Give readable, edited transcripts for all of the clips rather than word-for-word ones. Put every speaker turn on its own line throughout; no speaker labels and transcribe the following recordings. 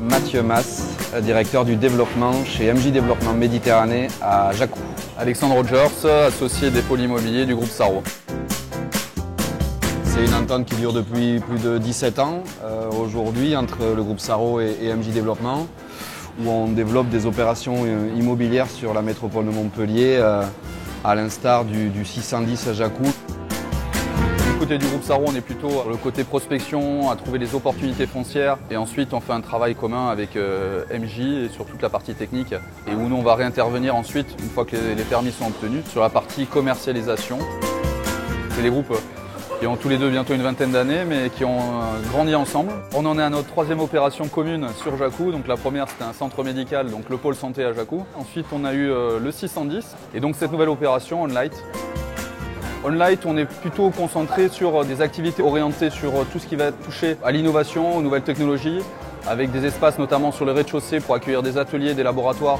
Mathieu Mas, directeur du développement chez MJ Développement Méditerranée à Jacou.
Alexandre Rogers, associé des pôles immobiliers du groupe Sarro.
C'est une entente qui dure depuis plus de 17 ans aujourd'hui entre le groupe Sarro et MJ Développement, où on développe des opérations immobilières sur la métropole de Montpellier, à l'instar du 610 à Jacou.
Du côté du groupe Sarro, on est plutôt sur le côté prospection, à trouver des opportunités foncières. Et ensuite, on fait un travail commun avec MJ et sur toute la partie technique. Et où nous, on va réintervenir ensuite, une fois que les permis sont obtenus, sur la partie commercialisation. C'est les groupes qui ont tous les deux bientôt une vingtaine d'années, mais qui ont grandi ensemble. On en est à notre troisième opération commune sur Jacou. Donc la première, c'était un centre médical, donc le pôle santé à Jacou. Ensuite, on a eu le 610 et donc cette nouvelle opération, Onlight. Onlight, on est plutôt concentré sur des activités orientées sur tout ce qui va toucher à l'innovation, aux nouvelles technologies, avec des espaces notamment sur le rez-de-chaussée pour accueillir des ateliers, des laboratoires.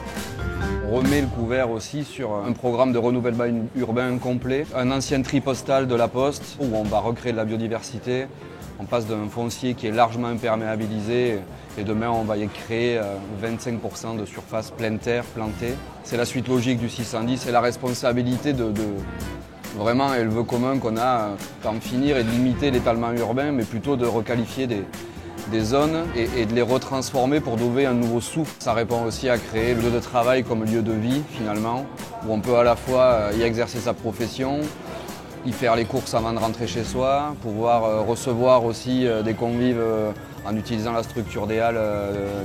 On remet le couvert aussi sur un programme de renouvellement urbain complet, un ancien tri postal de la Poste où on va recréer de la biodiversité. On passe d'un foncier qui est largement imperméabilisé et demain on va y créer 25% de surface pleine terre plantée. C'est la suite logique du 610, c'est la responsabilité de vraiment et le vœu commun qu'on a d'en finir et de limiter l'étalement urbain, mais plutôt de requalifier des zones et de les retransformer pour donner un nouveau souffle. Ça répond aussi à créer le lieu de travail comme lieu de vie finalement, où on peut à la fois y exercer sa profession, y faire les courses avant de rentrer chez soi, pouvoir recevoir aussi des convives en utilisant la structure des halles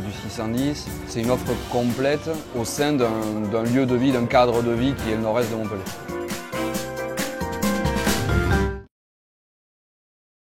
du 610. C'est une offre complète au sein d'un lieu de vie, d'un cadre de vie qui est le nord-est de Montpellier.